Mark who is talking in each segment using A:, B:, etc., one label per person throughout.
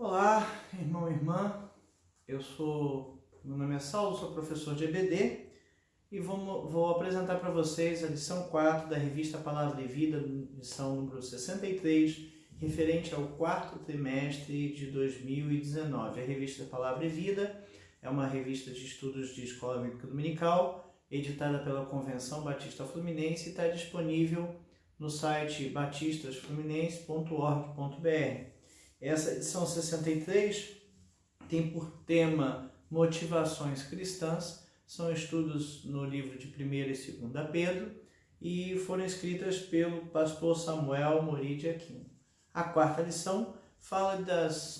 A: Olá, irmão e irmã. Meu nome é Saulo, sou professor de EBD e vou apresentar para vocês a lição 4 da revista Palavra e Vida, lição número 63, referente ao quarto trimestre de 2019. A revista Palavra e Vida é uma revista de estudos de escola bíblica dominical, editada pela Convenção Batista Fluminense e está disponível no site batistasfluminense.org.br. Essa edição 63 tem por tema Motivações Cristãs, são estudos no livro de 1ª e 2ª Pedro e foram escritas pelo pastor Samuel Mori de Aquino. A quarta lição fala das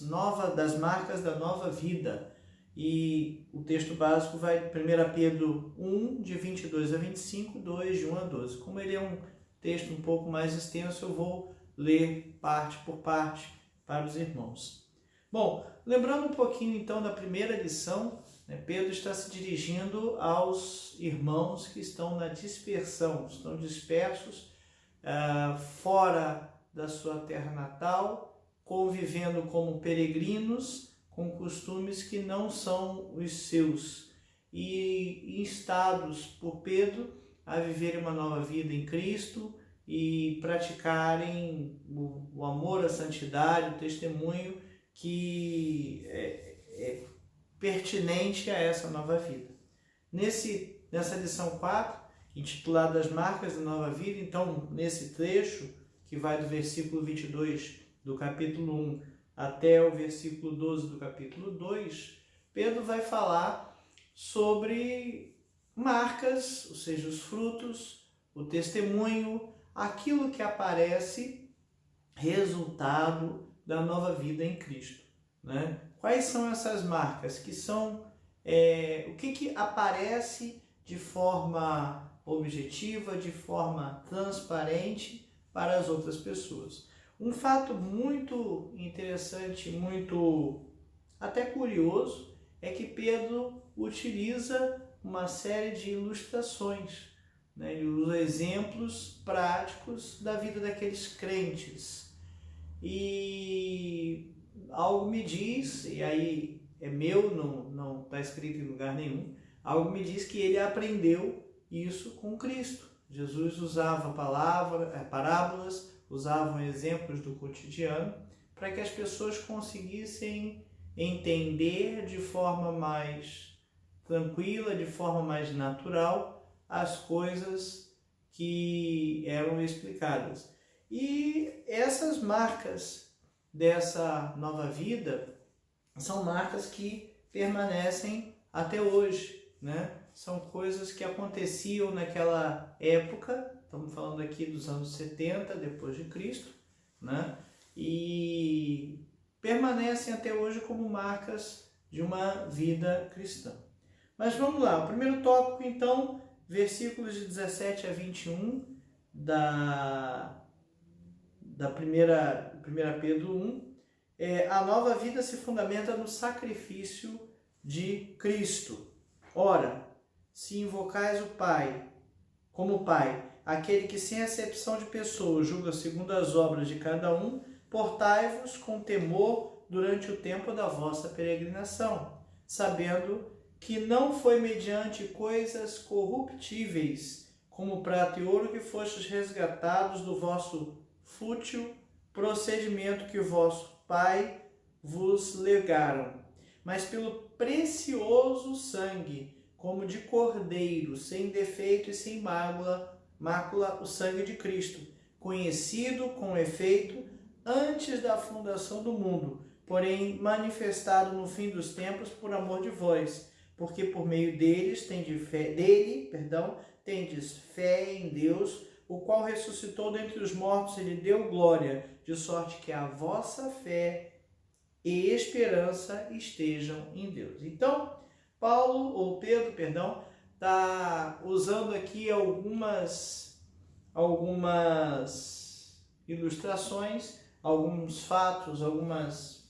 A: marcas da nova vida e o texto básico vai 1 Pedro 1, de 22 a 25, 2, de 1 a 12. Como ele é um texto um pouco mais extenso, eu vou ler parte por parte para os irmãos. Bom, lembrando um pouquinho então da primeira lição, Pedro está se dirigindo aos irmãos que estão na dispersão, estão dispersos fora da sua terra natal, convivendo como peregrinos, com costumes que não são os seus e instados por Pedro a viverem uma nova vida em Cristo e praticarem o amor, a santidade, o testemunho que é pertinente a essa nova vida. Nessa lição 4, intitulada As Marcas da Nova Vida, então, nesse trecho, que vai do versículo 22 do capítulo 1 até o versículo 12 do capítulo 2, Pedro vai falar sobre marcas, ou seja, os frutos, o testemunho, aquilo que aparece resultado da nova vida em Cristo, né? Quais são essas marcas? Que são o que aparece de forma objetiva, de forma transparente para as outras pessoas. Um fato muito interessante, muito até curioso, é que Pedro utiliza uma série de ilustrações, né? Ele usa exemplos práticos da vida daqueles crentes. E algo me diz, e aí é meu, não está escrito em lugar nenhum, algo me diz que ele aprendeu isso com Cristo. Jesus usava parábolas, usavam exemplos do cotidiano para que as pessoas conseguissem entender de forma mais tranquila, de forma mais natural, as coisas que eram explicadas. E essas marcas dessa nova vida são marcas que permanecem até hoje, né? São coisas que aconteciam naquela época, estamos falando aqui dos anos 70 depois de Cristo, né? E permanecem até hoje como marcas de uma vida cristã. Mas vamos lá, o primeiro tópico então, versículos de 17 a 21 da 1 Pedro 1, a nova vida se fundamenta no sacrifício de Cristo. Ora, se invocais o Pai como Pai, aquele que sem acepção de pessoas julga segundo as obras de cada um, portai-vos com temor durante o tempo da vossa peregrinação, sabendo que não foi mediante coisas corruptíveis, como prata e ouro, que fostes resgatados do vosso fútil procedimento que o vosso Pai vos legaram, mas pelo precioso sangue, como de cordeiro, sem defeito e sem mácula, o sangue de Cristo, conhecido com efeito antes da fundação do mundo, porém manifestado no fim dos tempos por amor de vós, porque por meio tendes fé em Deus, o qual ressuscitou dentre os mortos e lhe deu glória, de sorte que a vossa fé e esperança estejam em Deus. Então, Pedro, está usando aqui algumas ilustrações, alguns fatos, algumas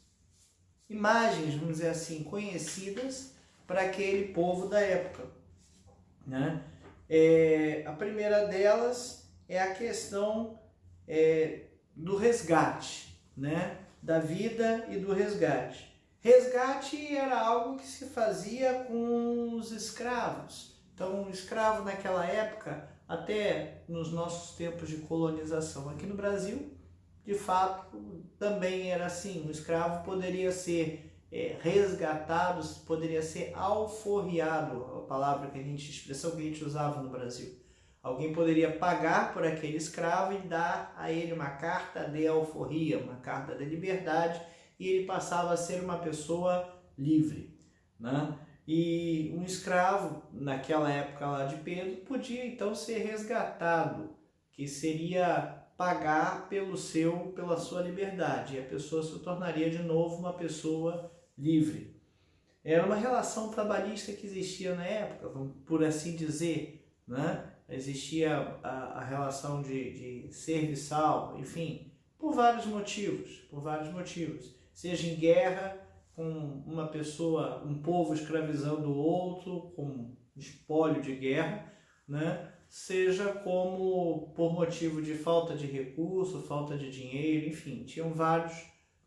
A: imagens, vamos dizer assim, conhecidas para aquele povo da época, né? A primeira delas é a questão do resgate, né? da vida e do resgate. Resgate era algo que se fazia com os escravos. Então, o escravo naquela época, até nos nossos tempos de colonização aqui no Brasil, de fato, também era assim. O escravo poderia ser resgatado, poderia ser alforriado, expressão que a gente usava no Brasil. Alguém poderia pagar por aquele escravo e dar a ele uma carta de alforria, uma carta de liberdade, e ele passava a ser uma pessoa livre, né? E um escravo, naquela época lá de Pedro, podia então ser resgatado, que seria pagar pela sua liberdade, e a pessoa se tornaria de novo uma pessoa livre. Era uma relação trabalhista que existia na época, por assim dizer, né? Existia a relação de serviçal, enfim, por vários motivos, seja em guerra, com uma pessoa, um povo escravizando o outro, com espólio de guerra, né? Seja como por motivo de falta de recurso, falta de dinheiro, enfim, tinham vários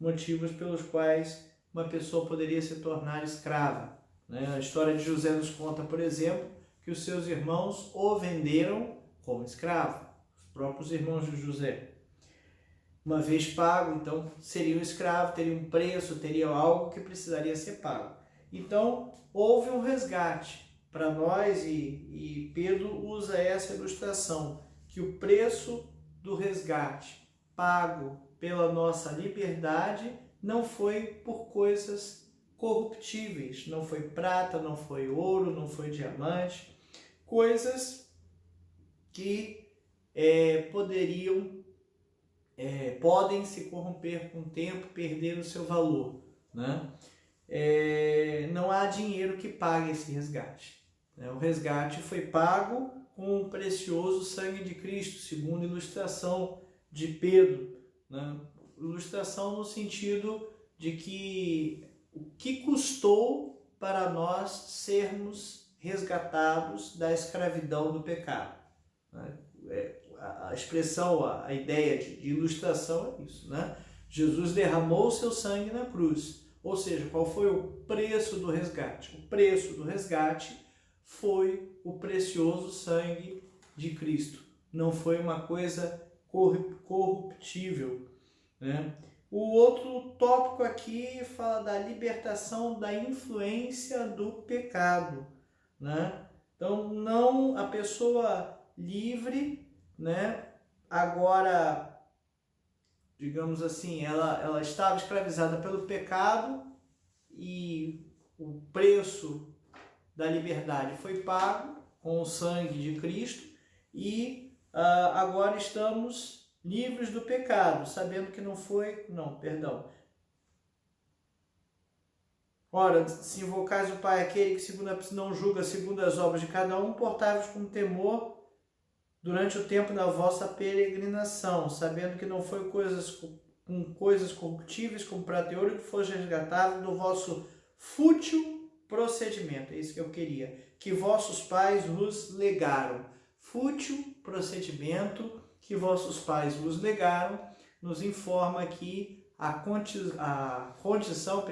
A: motivos pelos quais uma pessoa poderia se tornar escrava, né? A história de José nos conta, por exemplo, que os seus irmãos o venderam como escravo, os próprios irmãos de José. Uma vez pago, então seria um escravo, teria um preço, teria algo que precisaria ser pago. Então, houve um resgate para nós e Pedro usa essa ilustração, que o preço do resgate pago pela nossa liberdade não foi por coisas corruptíveis, não foi prata, não foi ouro, não foi diamante, coisas que podem se corromper com o tempo, perder o seu valor, né? Não há dinheiro que pague esse resgate, né? O resgate foi pago com o precioso sangue de Cristo, segundo a ilustração de Pedro, né? Ilustração no sentido de que o que custou para nós sermos resgatados da escravidão do pecado, né? A expressão, a ideia de ilustração é isso, né? Jesus derramou o seu sangue na cruz. Ou seja, qual foi o preço do resgate? O preço do resgate foi o precioso sangue de Cristo. Não foi uma coisa corruptível, né? O outro tópico aqui fala da libertação da influência do pecado, né? Então, não a pessoa livre, né? Agora, digamos assim, ela estava escravizada pelo pecado e o preço da liberdade foi pago com o sangue de Cristo e agora estamos livres do pecado, sabendo que Ora, se invocais o Pai, aquele que não julga segundo as obras de cada um, portai-vos com temor durante o tempo da vossa peregrinação, sabendo que não foi com coisas corruptíveis, como prata e ouro, que fosse resgatado do vosso fútil procedimento. É isso que eu queria. Que vossos pais vos legaram. Fútil procedimento que vossos pais vos legaram, nos informa aqui a condição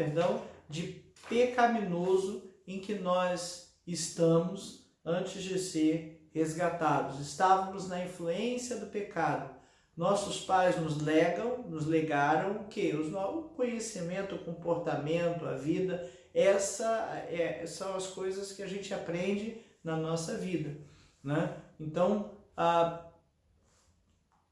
A: de pecaminoso em que nós estamos antes de ser resgatados. Estávamos na influência do pecado. Nossos pais nos legaram o quê? O conhecimento, o comportamento, a vida. São as coisas que a gente aprende na nossa vida, né? Então,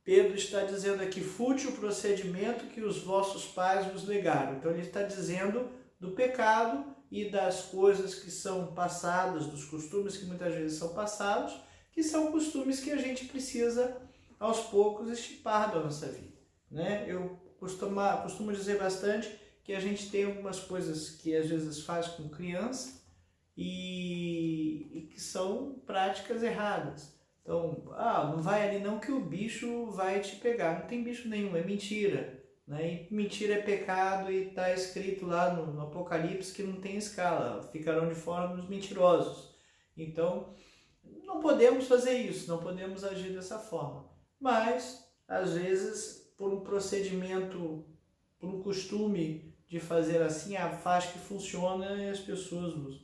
A: Pedro está dizendo aqui, fútil procedimento que os vossos pais vos legaram. Então, ele está dizendo do pecado e das coisas que são passadas, dos costumes que muitas vezes são passados, que são costumes que a gente precisa, aos poucos, extirpar da nossa vida, né? Eu costumo dizer bastante que a gente tem algumas coisas que às vezes faz com criança e que são práticas erradas. Então, não vai ali não que o bicho vai te pegar. Não tem bicho nenhum, é mentira, né? E mentira é pecado e está escrito lá no Apocalipse que não tem escala, ficarão de fora os mentirosos. Então, não podemos fazer isso, não podemos agir dessa forma. Mas, às vezes, por um procedimento por um costume de fazer assim, faz que funciona e as pessoas usam.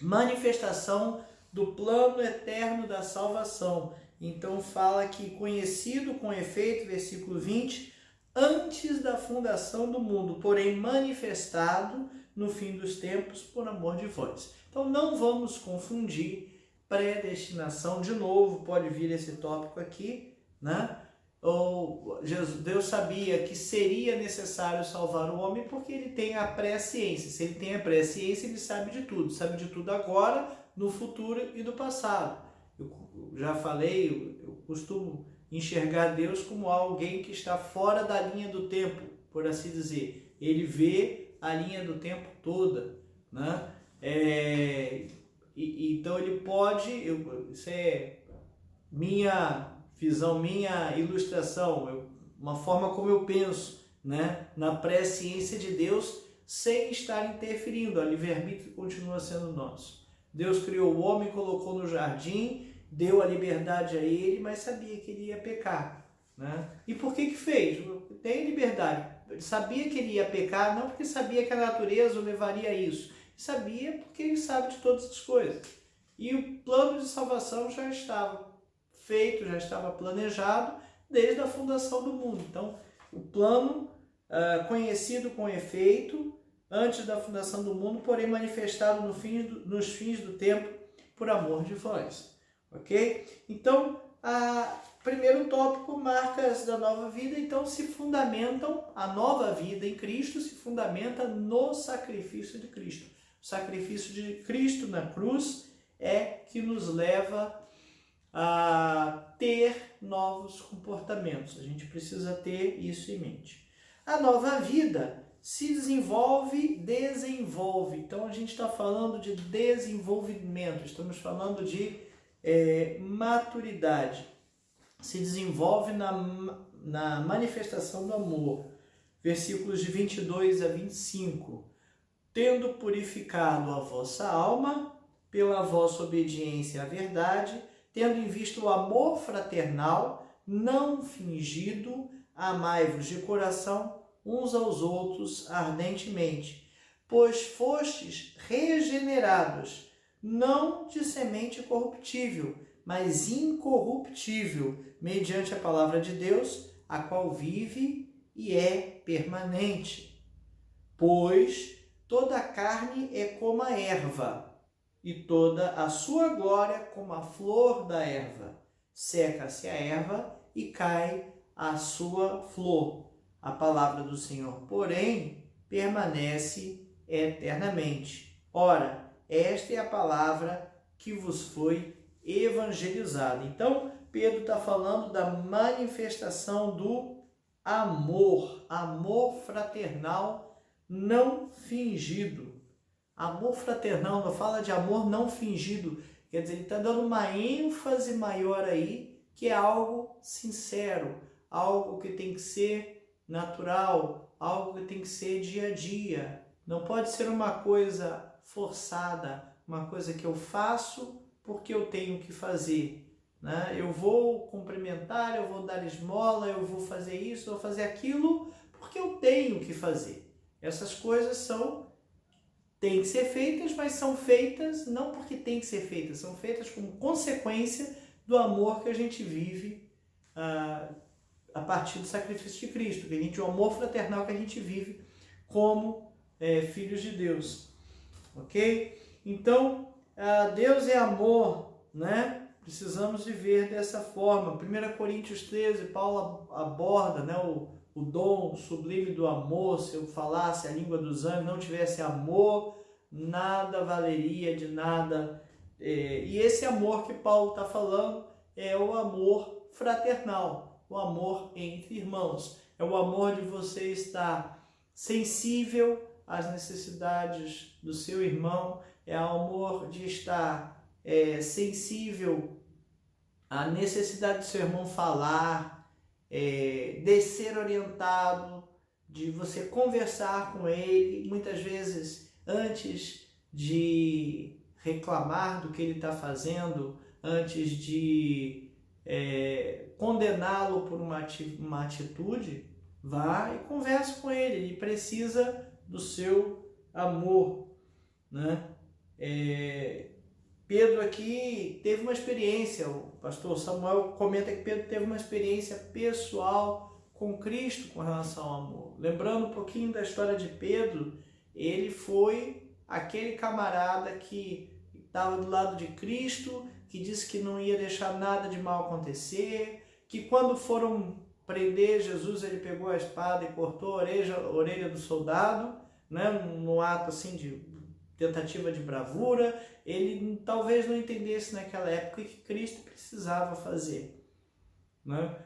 A: Manifestação do plano eterno da salvação. Então fala que conhecido com efeito, versículo 20, antes da fundação do mundo, porém manifestado no fim dos tempos por amor de vós. Então não vamos confundir predestinação, de novo pode vir esse tópico aqui, né? Ou Deus sabia que seria necessário salvar o homem porque ele tem a presciência. Se ele tem a presciência, ele sabe de tudo agora, no futuro e do passado. Eu já falei, eu costumo enxergar Deus como alguém que está fora da linha do tempo, por assim dizer. Ele vê a linha do tempo toda, né? Então ele pode, isso é minha visão, minha ilustração, uma forma como eu penso, né? Na presciência de Deus, sem estar interferindo. O livre-arbítrio continua sendo nosso. Deus criou o homem, colocou no jardim, deu a liberdade a ele, mas sabia que ele ia pecar, né? E por que fez? Tem liberdade. Ele sabia que ele ia pecar, não porque sabia que a natureza o levaria a isso. Sabia porque ele sabe de todas as coisas. E o plano de salvação já estava feito, já estava planejado desde a fundação do mundo. Então, o plano conhecido com efeito antes da fundação do mundo, porém manifestado nos fins do tempo por amor de vós. Ok? Então, primeiro tópico, marcas da nova vida, então se fundamentam, a nova vida em Cristo se fundamenta no sacrifício de Cristo. O sacrifício de Cristo na cruz é que nos leva a ter novos comportamentos. A gente precisa ter isso em mente. A nova vida se desenvolve. Então a gente está falando de desenvolvimento, estamos falando de maturidade. Se desenvolve na manifestação do amor. Versículos de 22 a 25. Tendo purificado a vossa alma pela vossa obediência à verdade, tendo em vista o amor fraternal, não fingido, amai-vos de coração uns aos outros ardentemente, pois fostes regenerados, não de semente corruptível, mas incorruptível, mediante a palavra de Deus, a qual vive e é permanente. Pois toda a carne é como a erva, e toda a sua glória como a flor da erva. Seca-se a erva e cai a sua flor. A palavra do Senhor, porém, permanece eternamente. Ora, esta é a palavra que vos foi evangelizada. Então, Pedro está falando da manifestação do amor fraternal não fingido. Amor fraternal, não fala de amor não fingido, quer dizer, ele está dando uma ênfase maior aí, que é algo sincero, algo que tem que ser natural, algo que tem que ser dia a dia. Não pode ser uma coisa forçada, uma coisa que eu faço porque eu tenho que fazer, né? Eu vou cumprimentar, eu vou dar esmola, eu vou fazer isso, eu vou fazer aquilo porque eu tenho que fazer. Essas coisas têm que ser feitas, mas são feitas não porque têm que ser feitas, são feitas como consequência do amor que a gente vive a partir do sacrifício de Cristo, o amor fraternal que a gente vive como filhos de Deus. Ok? Então, Deus é amor, né? Precisamos viver dessa forma. 1 Coríntios 13, Paulo aborda, né, o dom sublime do amor. Se eu falasse a língua dos anjos, não tivesse amor, nada valeria de nada. E esse amor que Paulo está falando é o amor fraternal, o amor entre irmãos. É o amor de você estar sensível às necessidades do seu irmão, é o amor de estar sensível à necessidade do seu irmão falar, de ser orientado, de você conversar com ele, muitas vezes antes de reclamar do que ele está fazendo, antes de condená-lo por uma atitude, Vá e converse com ele, ele precisa do seu amor, né? Pedro aqui teve uma experiência, o pastor Samuel comenta que Pedro teve uma experiência pessoal com Cristo com relação ao amor. Lembrando um pouquinho da história de Pedro, ele foi aquele camarada que estava do lado de Cristo, que disse que não ia deixar nada de mal acontecer, que quando foram prender Jesus, ele pegou a espada e cortou a orelha do soldado, né, no ato assim de tentativa de bravura. Ele talvez não entendesse naquela época que Cristo precisava fazer, né?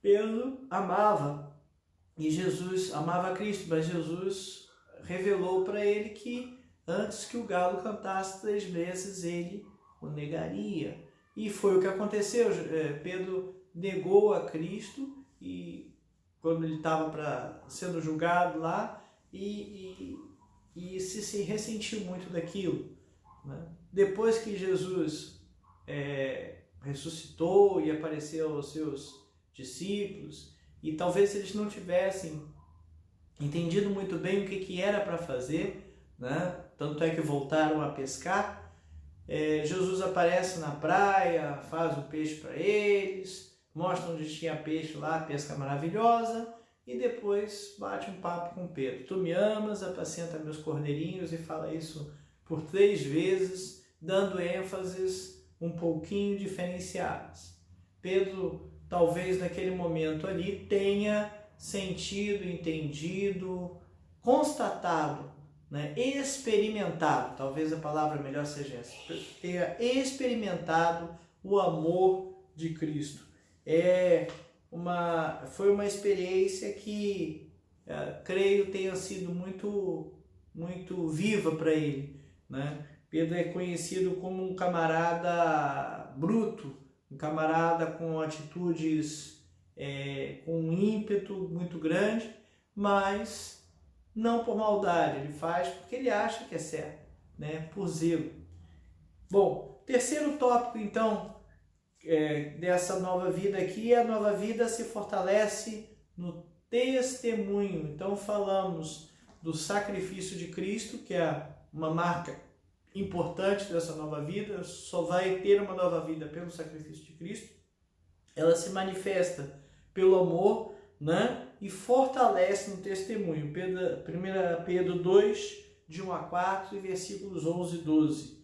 A: Pedro amava, e Jesus amava Cristo, mas Jesus revelou para ele que antes que o galo cantasse 3 vezes, ele o negaria. E foi o que aconteceu. Pedro negou a Cristo, e quando ele estava sendo julgado lá, e se ressentiu muito daquilo, né? Depois que Jesus ressuscitou e apareceu aos seus discípulos, e talvez eles não tivessem entendido muito bem o que era para fazer, né? Tanto é que voltaram a pescar. Jesus aparece na praia, faz o peixe para eles, mostra onde tinha peixe lá, pesca maravilhosa, e depois bate um papo com Pedro. Tu me amas, apacenta meus cordeirinhos, e fala isso por 3 vezes, dando ênfases um pouquinho diferenciadas. Pedro, talvez naquele momento ali, tenha sentido, entendido, constatado, né, experimentado, talvez a palavra melhor seja essa, tenha experimentado o amor de Cristo. Foi uma experiência que creio tenha sido muito, muito viva para ele, né? Pedro é conhecido como um camarada bruto, um camarada com atitudes, com um ímpeto muito grande, mas não por maldade, ele faz porque ele acha que é certo, né? Por zelo. Bom, terceiro tópico então dessa nova vida aqui, a nova vida se fortalece no testemunho. Então falamos do sacrifício de Cristo, que é uma marca importante dessa nova vida. Só vai ter uma nova vida pelo sacrifício de Cristo. Ela se manifesta pelo amor, né? E fortalece no testemunho. 1 Pedro 2, de 1 a 4 e versículos 11 e 12.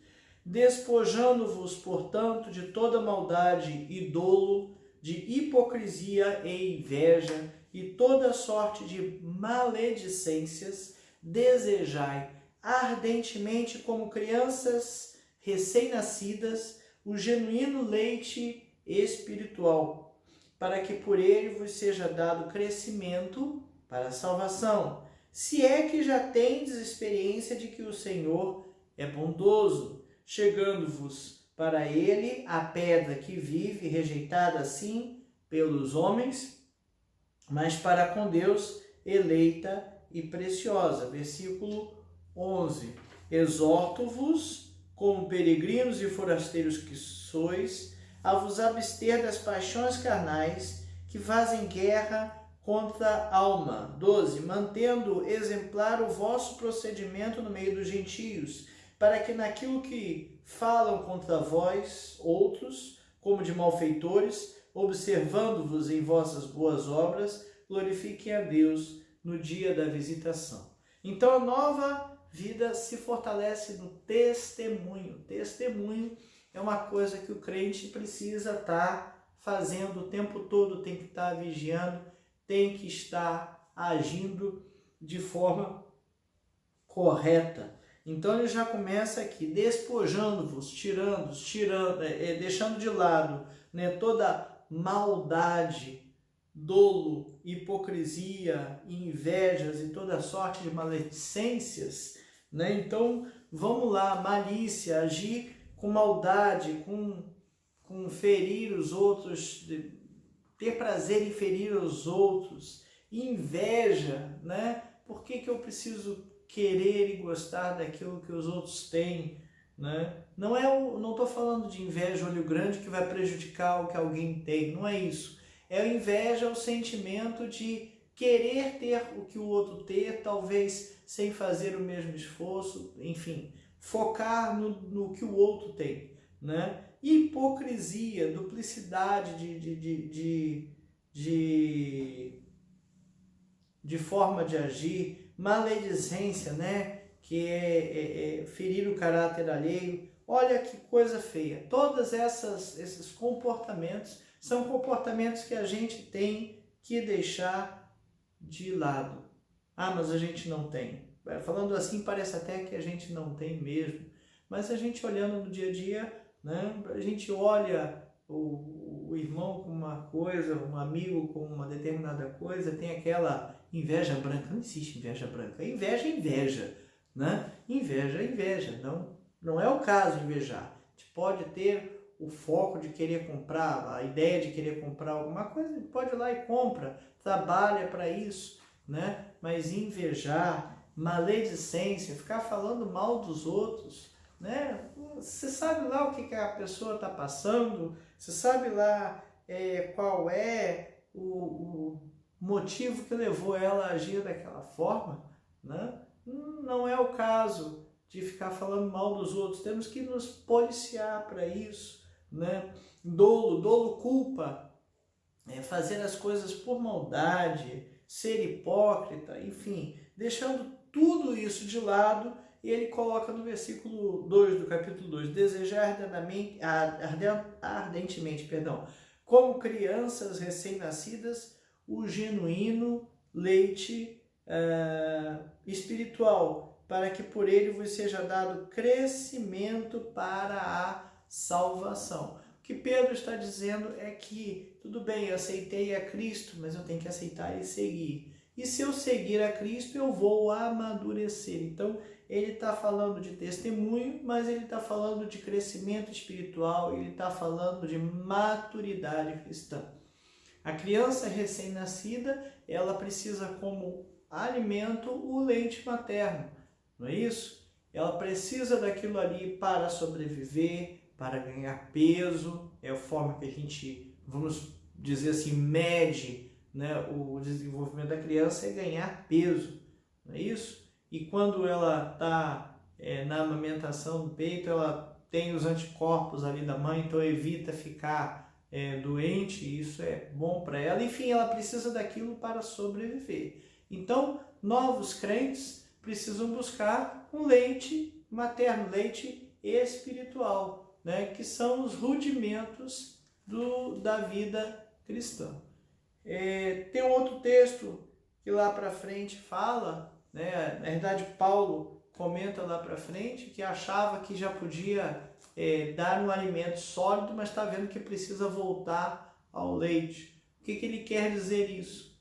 A: Despojando-vos, portanto, de toda maldade e dolo, de hipocrisia e inveja, e toda sorte de maledicências, desejai ardentemente, como crianças recém-nascidas, o genuíno leite espiritual, para que por ele vos seja dado crescimento para a salvação, se é que já tendes experiência de que o Senhor é bondoso, chegando-vos para ele a pedra que vive, rejeitada assim pelos homens, mas para com Deus eleita e preciosa. Versículo 11. Exorto-vos, como peregrinos e forasteiros que sois, a vos abster das paixões carnais que fazem guerra contra a alma. 12. Mantendo exemplar o vosso procedimento no meio dos gentios, para que naquilo que falam contra vós outros, como de malfeitores, observando-vos em vossas boas obras, glorifiquem a Deus no dia da visitação. Então a nova vida se fortalece no testemunho. Testemunho é uma coisa que o crente precisa estar fazendo o tempo todo, tem que estar vigiando, tem que estar agindo de forma correta. Então ele já começa aqui, despojando-vos, deixando de lado, né, toda maldade, dolo, hipocrisia, invejas e toda sorte de maledicências, né? Então vamos lá, malícia, agir com maldade, com ferir os outros, ter prazer em ferir os outros, inveja, né? Por que eu preciso querer e gostar daquilo que os outros têm, né? Não estou falando de inveja olho grande que vai prejudicar o que alguém tem, não é isso. É a inveja, o sentimento de querer ter o que o outro tem, talvez sem fazer o mesmo esforço, enfim, focar no que o outro tem, né? Hipocrisia, duplicidade de forma de agir, maledicência, né? Que é ferir o caráter alheio. Olha que coisa feia. Todos esses comportamentos são comportamentos que a gente tem que deixar de lado. Ah, mas a gente não tem. Falando assim, parece até que a gente não tem mesmo. Mas a gente olhando no dia a dia, né? A gente olha o irmão com uma coisa, um amigo com uma determinada coisa, tem aquela inveja branca. Não existe inveja branca. Inveja é inveja, né? Inveja é inveja. Não é o caso de invejar. A gente pode ter o foco de querer comprar, a ideia de querer comprar alguma coisa, a gente pode ir lá e compra, trabalha para isso, né? Mas invejar, maledicência, ficar falando mal dos outros, né? Você sabe lá o que a pessoa está passando, você sabe lá qual é o motivo que levou ela a agir daquela forma, né? Não é o caso de ficar falando mal dos outros, temos que nos policiar para isso, né? Dolo, culpa, fazer as coisas por maldade, ser hipócrita, enfim, deixando tudo isso de lado. E ele coloca no versículo 2 do capítulo 2, desejar ardentemente, como crianças recém-nascidas, o genuíno leite espiritual, para que por ele vos seja dado crescimento para a salvação. O que Pedro está dizendo é que, tudo bem, eu aceitei a Cristo, mas eu tenho que aceitar e seguir. E se eu seguir a Cristo, eu vou amadurecer. Então, ele está falando de testemunho, mas ele está falando de crescimento espiritual, ele está falando de maturidade cristã. A criança recém-nascida, ela precisa como alimento o leite materno, não é isso? Ela precisa daquilo ali para sobreviver, para ganhar peso, é a forma que a gente, vamos dizer assim, mede, né, o desenvolvimento da criança, é ganhar peso, não é isso? E quando ela está na amamentação do peito, ela tem os anticorpos ali da mãe, então evita ficar doente, isso é bom para ela. Enfim, ela precisa daquilo para sobreviver. Então, novos crentes precisam buscar um leite materno, leite espiritual, né, que são os rudimentos da vida cristã. Tem um outro texto que lá para frente fala, né, na verdade Paulo comenta lá para frente que achava que já podia dar um alimento sólido, mas está vendo que precisa voltar ao leite. O que ele quer dizer isso?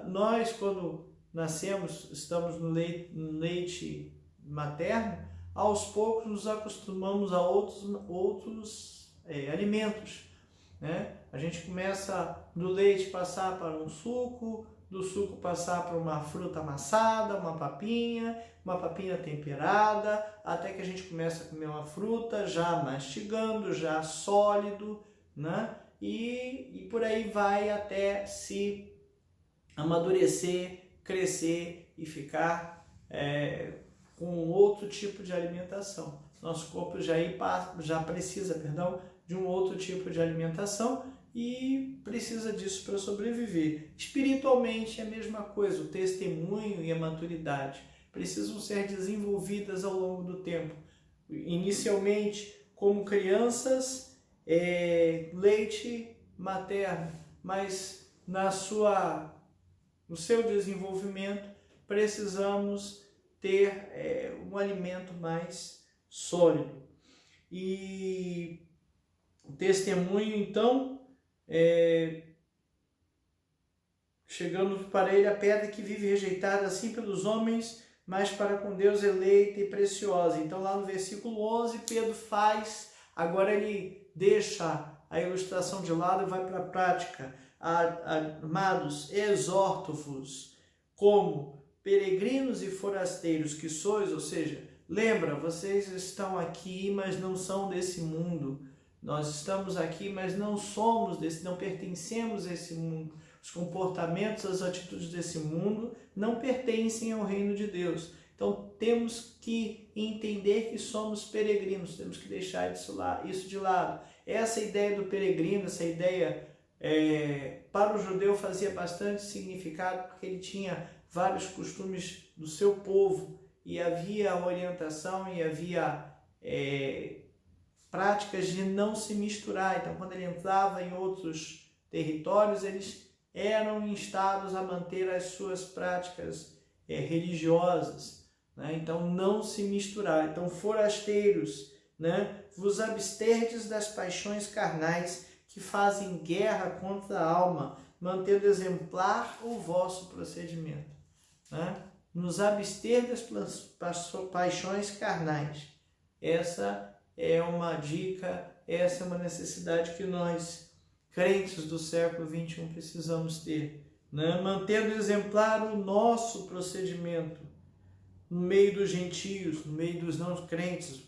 A: Nós, quando nascemos, estamos no leite materno, aos poucos nos acostumamos a outros alimentos, né? A gente começa do leite passar para um suco, do suco passar para uma fruta amassada, uma papinha temperada, até que a gente começa a comer uma fruta já mastigando, já sólido, né? E por aí vai até se amadurecer, crescer e ficar com outro tipo de alimentação. Nosso corpo já precisa, de um outro tipo de alimentação e precisa disso para sobreviver. Espiritualmente é a mesma coisa, o testemunho e a maturidade precisam ser desenvolvidas ao longo do tempo. Inicialmente, como crianças, leite materno, mas no seu desenvolvimento precisamos ter um alimento mais sólido. E o testemunho, então, chegando para ele a pedra que vive rejeitada assim pelos homens, mas para com Deus eleita e preciosa. Então lá no versículo 11, Pedro agora ele deixa a ilustração de lado e vai para a prática. Amados, exorto-vos como peregrinos e forasteiros que sois, ou seja, lembra, vocês estão aqui, mas não são desse mundo. Nós estamos aqui, mas não somos não pertencemos a esse mundo. os comportamentos, as atitudes desse mundo não pertencem ao reino de Deus. Então temos que entender que somos peregrinos, temos que deixar isso de lado. Essa ideia do peregrino, essa ideia para o judeu fazia bastante significado, porque ele tinha vários costumes do seu povo e havia orientação e havia práticas de não se misturar. Então, quando ele entrava em outros territórios, eles eram instados a manter as suas práticas religiosas, né? Então, não se misturar. Então, forasteiros, né? Vos absterdes das paixões carnais que fazem guerra contra a alma, mantendo exemplar o vosso procedimento, né? Nos abster das paixões carnais. Essa é uma dica, essa é uma necessidade que nós, crentes do século XXI, precisamos ter, né? Mantendo exemplar o nosso procedimento no meio dos gentios, no meio dos não crentes,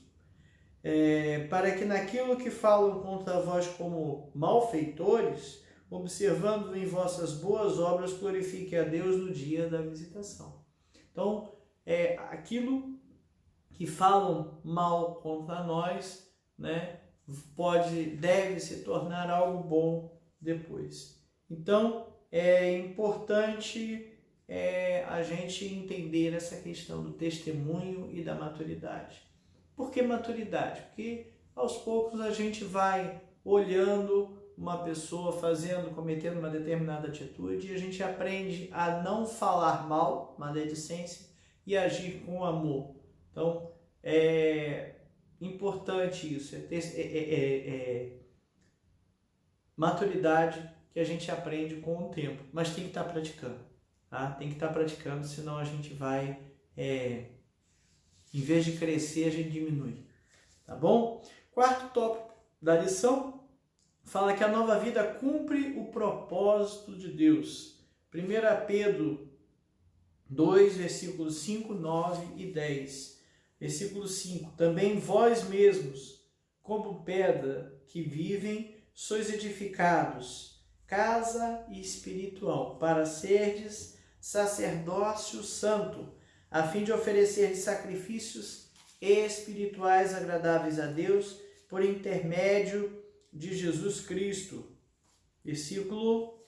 A: para que naquilo que falam contra vós como malfeitores, observando em vossas boas obras, glorifique a Deus no dia da visitação. Então, aquilo que falam mal contra nós, né, deve se tornar algo bom depois. Então, é importante a gente entender essa questão do testemunho e da maturidade. Por que maturidade? Porque aos poucos a gente vai olhando uma pessoa cometendo uma determinada atitude e a gente aprende a não falar mal, maledicência, e agir com amor. Então, é importante isso, maturidade que a gente aprende com o tempo, mas tem que estar praticando, tá? Tem que estar praticando, senão a gente vai, em vez de crescer, a gente diminui, tá bom? Quarto tópico da lição fala que a nova vida cumpre o propósito de Deus. 1 Pedro 2, versículos 5, 9 e 10. Versículo 5. Também vós mesmos, como pedra que vivem, sois edificados, casa espiritual, para serdes sacerdócio santo, a fim de oferecer sacrifícios espirituais agradáveis a Deus, por intermédio de Jesus Cristo. Versículo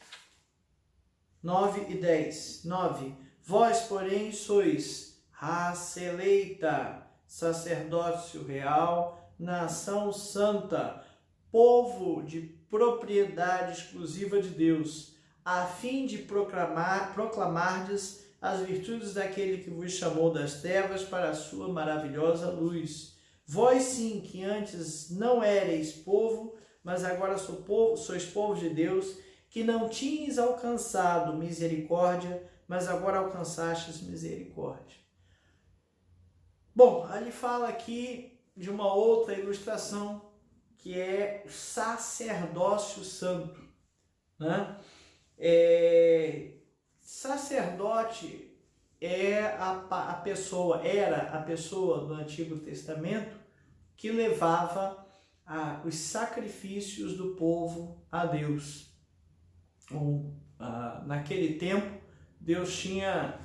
A: 9 e 10. 9. Vós, porém, sois raça eleita, sacerdócio real, nação santa, povo de propriedade exclusiva de Deus, a fim de proclamardes as virtudes daquele que vos chamou das trevas para a sua maravilhosa luz. Vós sim, que antes não éreis povo, mas agora sois povo de Deus, que não tinhas alcançado misericórdia, mas agora alcançastes misericórdia. Bom, ele fala aqui de uma outra ilustração, que é sacerdócio santo, né? Sacerdote era a pessoa do Antigo Testamento que levava os sacrifícios do povo a Deus. Naquele tempo, Deus tinha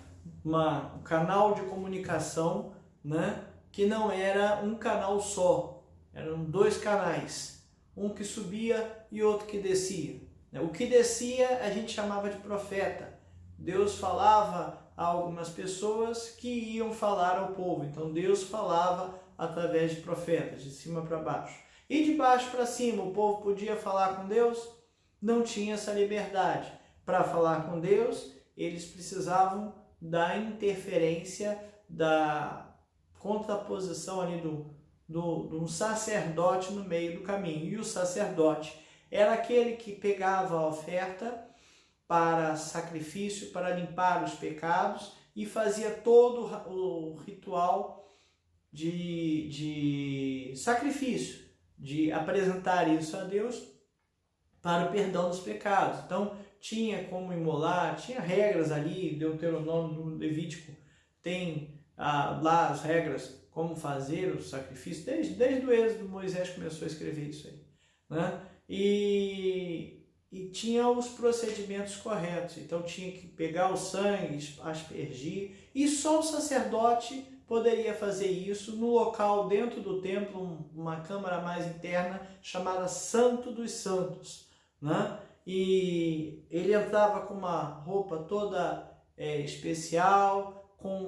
A: um canal de comunicação, né, que não era um canal só, eram dois canais, um que subia e outro que descia. O que descia a gente chamava de profeta. Deus falava a algumas pessoas que iam falar ao povo, então Deus falava através de profetas, de cima para baixo. E de baixo para cima, o povo podia falar com Deus? Não tinha essa liberdade. Para falar com Deus, eles precisavam da interferência, da contraposição ali de um sacerdote no meio do caminho. E o sacerdote era aquele que pegava a oferta para sacrifício, para limpar os pecados, e fazia todo o ritual de sacrifício, de apresentar isso a Deus para o perdão dos pecados. Então, tinha como imolar, tinha regras ali, Deuteronômio, no Levítico, tem lá as regras como fazer o sacrifício, desde o Êxodo, Moisés começou a escrever isso aí, né? E e tinha os procedimentos corretos. Então tinha que pegar o sangue, aspergir, e só o sacerdote poderia fazer isso no local dentro do templo, uma câmara mais interna chamada Santo dos Santos, né? E ele entrava com uma roupa toda especial,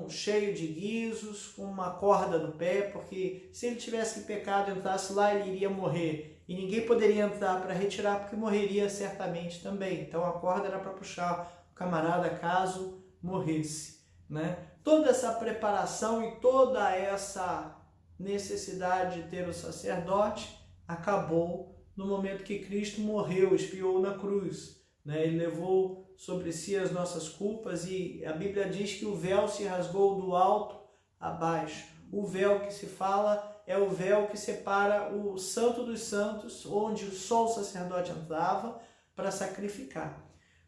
A: cheio de guizos, com uma corda no pé, porque se ele tivesse em pecado e entrasse lá, ele iria morrer. E ninguém poderia entrar para retirar, porque morreria certamente também. Então a corda era para puxar o camarada caso morresse, né? Toda essa preparação e toda essa necessidade de ter o sacerdote acabou no momento que Cristo morreu, expiou na cruz, né? Ele levou sobre si as nossas culpas, e a Bíblia diz que o véu se rasgou do alto a baixo. O véu que se fala é o véu que separa o Santo dos Santos, onde só o sacerdote entrava para sacrificar.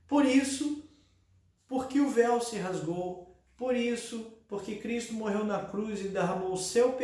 A: Por isso, porque o véu se rasgou, por isso, porque Cristo morreu na cruz e derramou o seu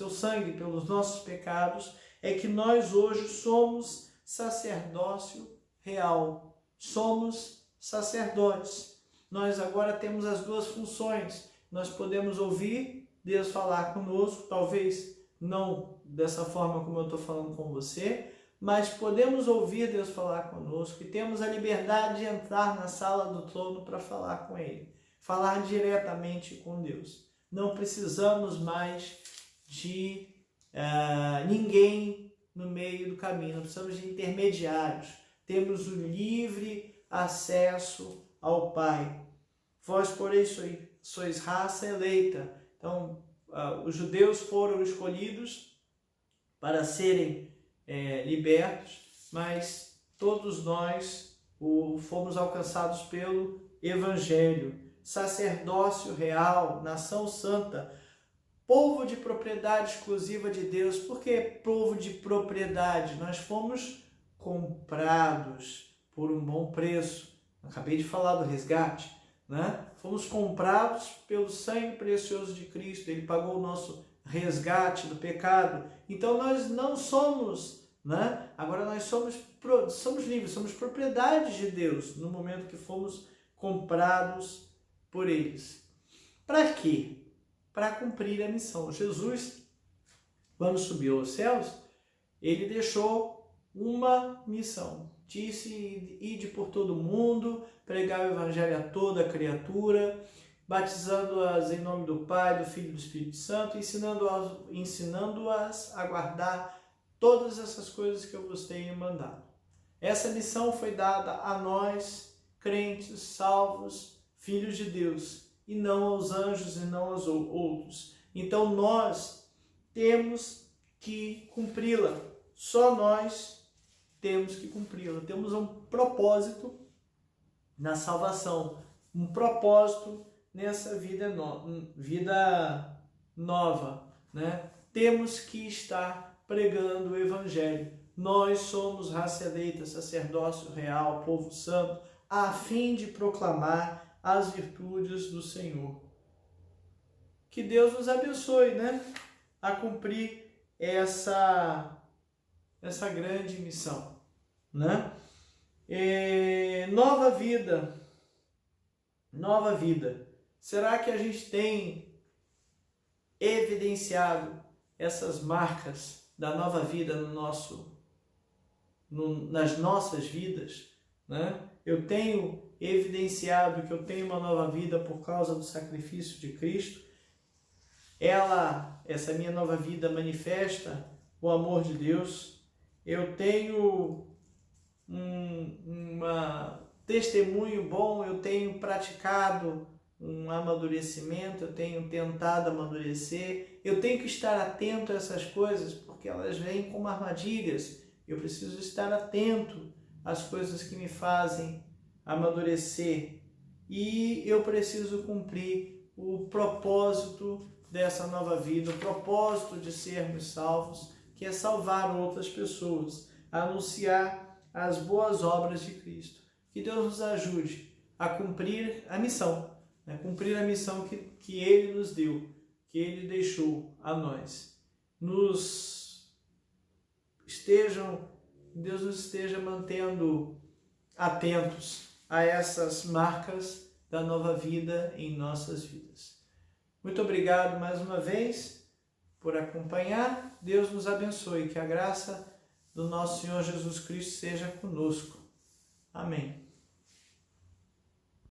A: sangue pelos nossos pecados, é que nós hoje somos sacerdócio real. Somos sacerdotes. Nós agora temos as duas funções. Nós podemos ouvir Deus falar conosco, talvez não dessa forma como eu estou falando com você, mas podemos ouvir Deus falar conosco e temos a liberdade de entrar na sala do trono para falar com Ele, falar diretamente com Deus. Não precisamos mais de ninguém no meio do caminho, não precisamos de intermediários. Temos o livre acesso ao Pai. Vós, porém, sois raça eleita. Então, os judeus foram escolhidos para serem libertos, mas todos nós fomos alcançados pelo Evangelho. Sacerdócio real, nação santa, povo de propriedade exclusiva de Deus. Por que povo de propriedade? Nós fomos comprados por um bom preço. Acabei de falar do resgate, né? Fomos comprados pelo sangue precioso de Cristo. Ele pagou o nosso resgate do pecado. Então nós não somos, né? Agora nós somos livres, somos propriedade de Deus no momento que fomos comprados por eles. Para quê? Para cumprir a missão. Jesus, quando subiu aos céus, ele deixou uma missão. Disse: ide por todo o mundo, pregar o evangelho a toda criatura, batizando-as em nome do Pai, do Filho e do Espírito Santo, ensinando-as a guardar todas essas coisas que eu vos tenho mandado. Essa missão foi dada a nós, crentes, salvos, filhos de Deus, e não aos anjos e não aos outros. Então nós temos que cumpri-la. Só nós temos que cumpri-la. Temos um propósito na salvação, um propósito nessa vida nova, né? Temos que estar pregando o Evangelho. Nós somos raça eleita, sacerdócio real, povo santo, a fim de proclamar as virtudes do Senhor. Que Deus nos abençoe, né? A cumprir essa grande missão, né? Nova vida. Será que a gente tem evidenciado essas marcas da nova vida nas nossas vidas, né? Eu tenho evidenciado que eu tenho uma nova vida por causa do sacrifício de Cristo. Essa minha nova vida manifesta o amor de Deus. Eu tenho um testemunho bom, eu tenho praticado um amadurecimento, eu tenho tentado amadurecer. Eu tenho que estar atento a essas coisas, porque elas vêm como armadilhas. Eu preciso estar atento às coisas que me fazem amadurecer. E eu preciso cumprir o propósito dessa nova vida, o propósito de sermos salvos, que é salvar outras pessoas, anunciar as boas obras de Cristo. Que Deus nos ajude a cumprir a missão, né? Cumprir a missão que Ele nos deu, que Ele deixou a nós. Estejam Deus nos esteja mantendo atentos a essas marcas da nova vida em nossas vidas. Muito obrigado mais uma vez por acompanhar. Deus nos abençoe. Que a graça do nosso Senhor Jesus Cristo seja conosco. Amém.